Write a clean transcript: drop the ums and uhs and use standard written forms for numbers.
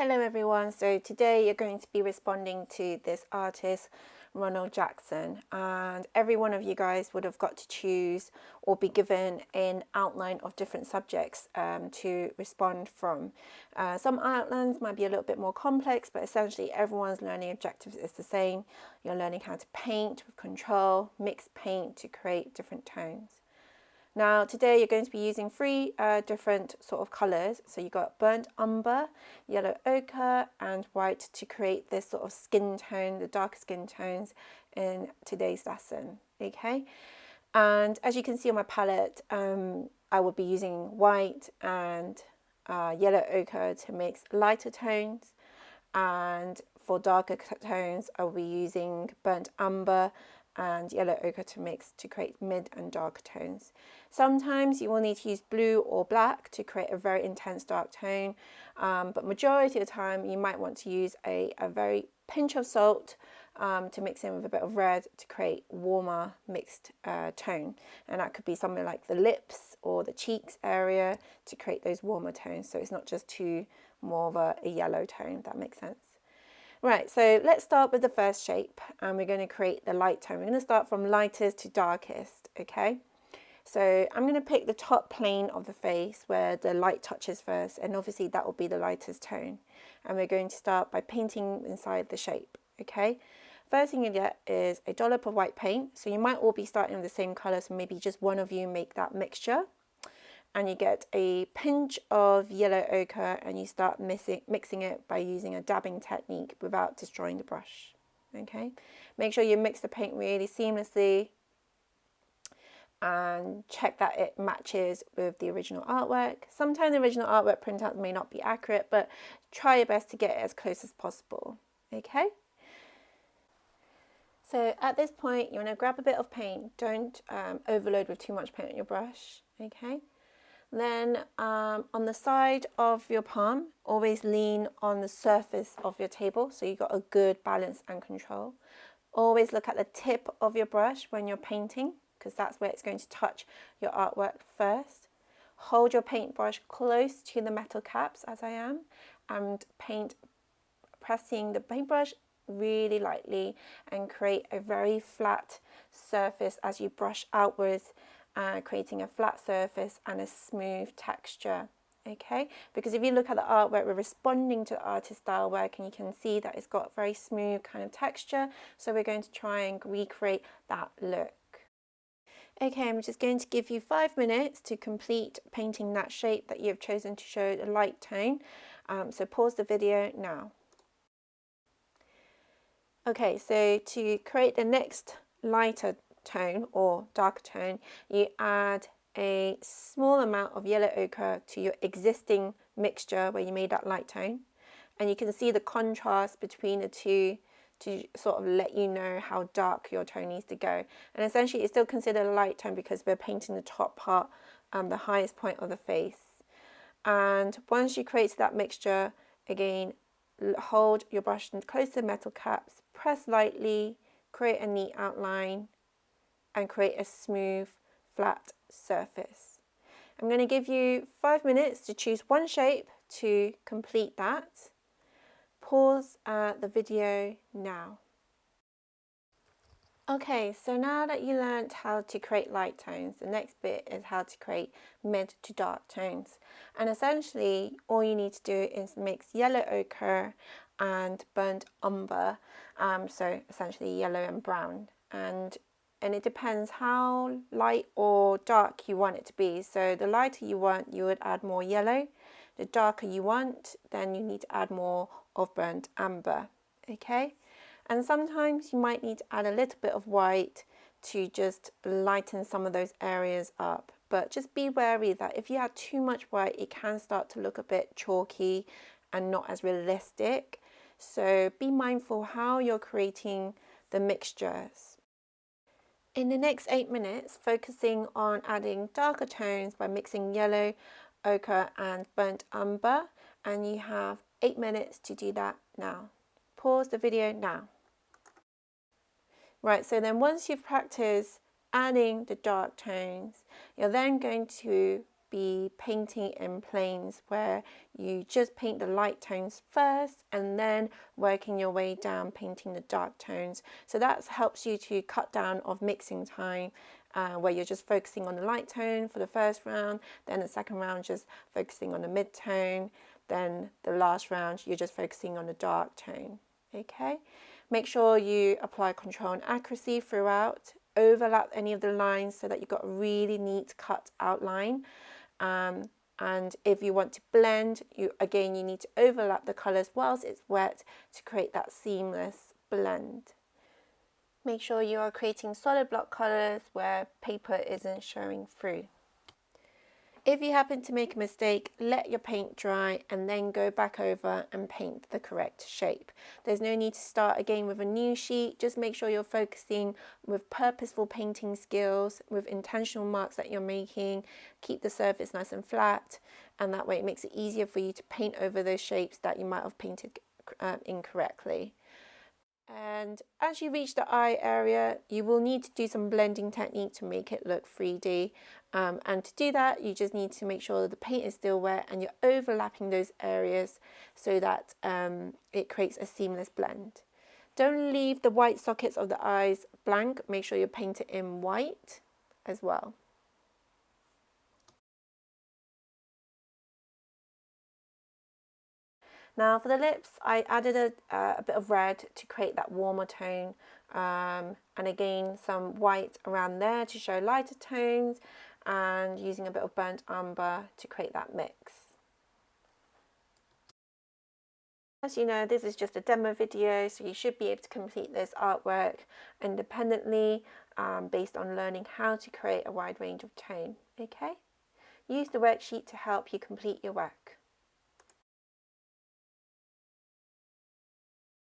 Hello everyone, so today you're going to be responding to this artist Ronald Jackson, and every one of you guys would have got to choose or be given an outline of different subjects to respond from. Some outlines might be a little bit more complex, but essentially everyone's learning objectives is the same. You're learning how to paint with control, mix paint to create different tones. Now today you're going to be using three different sort of colours. So you've got burnt umber, yellow ochre and white to create this sort of skin tone, the darker skin tones in today's lesson. Okay, and as you can see on my palette, I will be using white and yellow ochre to mix lighter tones, and for darker tones I will be using burnt umber and yellow ochre to mix to create mid and dark tones. Sometimes you will need to use blue or black to create a very intense dark tone, but majority of the time you might want to use a very pinch of salt to mix in with a bit of red to create warmer mixed tone, and that could be something like the lips or the cheeks area to create those warmer tones, so it's not just too more of a yellow tone, if that makes sense. Right, so let's start with the first shape, and we're going to create the light tone. We're going to start from lightest to darkest, okay? So I'm going to pick the top plane of the face where the light touches first, and obviously that will be the lightest tone. And we're going to start by painting inside the shape, okay? First thing you get is a dollop of white paint. So you might all be starting with the same color, so maybe just one of you make that mixture. And you get a pinch of yellow ochre and you start mixing it by using a dabbing technique without destroying the brush. Okay, make sure you mix the paint really seamlessly and check that it matches with the original artwork. Sometimes the original artwork printout may not be accurate, but try your best to get it as close as possible. Okay, so at this point you want to grab a bit of paint. Don't overload with too much paint on your brush. Okay. Then on the side of your palm, always lean on the surface of your table so you've got a good balance and control. Always look at the tip of your brush when you're painting, because that's where it's going to touch your artwork first. Hold your paintbrush close to the metal caps as I am, and paint, pressing the paintbrush really lightly and create a very flat surface as you brush outwards, creating a flat surface and a smooth texture. Okay, because if you look at the artwork, we're responding to the artist style work, and you can see that it's got very smooth kind of texture, so we're going to try and recreate that look. Okay, I'm just going to give you 5 minutes to complete painting that shape that you've chosen to show the light tone, so pause the video now. Okay, so to create the next lighter tone or darker tone, you add a small amount of yellow ochre to your existing mixture where you made that light tone, and you can see the contrast between the two to sort of let you know how dark your tone needs to go. And essentially it's still considered a light tone because we're painting the top part, the highest point of the face. And once you create that mixture, again, hold your brush close to the metal caps, press lightly, create a neat outline, and create a smooth, flat surface. I'm going to give you 5 minutes to choose one shape to complete that. Pause the video now. Okay, so now that you learned how to create light tones, the next bit is how to create mid to dark tones. And essentially, all you need to do is mix yellow ochre and burnt umber, so essentially yellow and brown. And it depends how light or dark you want it to be. So the lighter you want, you would add more yellow. The darker you want, then you need to add more of burnt umber. Okay, and sometimes you might need to add a little bit of white to just lighten some of those areas up. But just be wary that if you add too much white, it can start to look a bit chalky and not as realistic. So be mindful how you're creating the mixtures. In the next 8 minutes, focusing on adding darker tones by mixing yellow, ochre and burnt umber, and you have 8 minutes to do that now. Pause the video now. Right, so then once you've practiced adding the dark tones, you're then going to be painting in planes where you just paint the light tones first and then working your way down painting the dark tones. So that helps you to cut down of mixing time, where you're just focusing on the light tone for the first round, then the second round just focusing on the mid tone, then the last round you're just focusing on the dark tone. Okay, make sure you apply control and accuracy throughout. Overlap any of the lines so that you've got a really neat cut outline. And if you want to blend, you need to overlap the colours whilst it's wet to create that seamless blend. Make sure you are creating solid block colours where paper isn't showing through. If you happen to make a mistake, let your paint dry and then go back over and paint the correct shape. There's no need to start again with a new sheet. Just make sure you're focusing with purposeful painting skills, with intentional marks that you're making. Keep the surface nice and flat, and that way it makes it easier for you to paint over those shapes that you might have painted incorrectly. And as you reach the eye area, you will need to do some blending technique to make it look 3D. And to do that, you just need to make sure that the paint is still wet and you're overlapping those areas so that it creates a seamless blend. Don't leave the white sockets of the eyes blank. Make sure you paint it in white as well. Now for the lips, I added a bit of red to create that warmer tone, and again some white around there to show lighter tones, and using a bit of burnt umber to create that mix. As you know, this is just a demo video, so you should be able to complete this artwork independently based on learning how to create a wide range of tone. Okay? Use the worksheet to help you complete your work.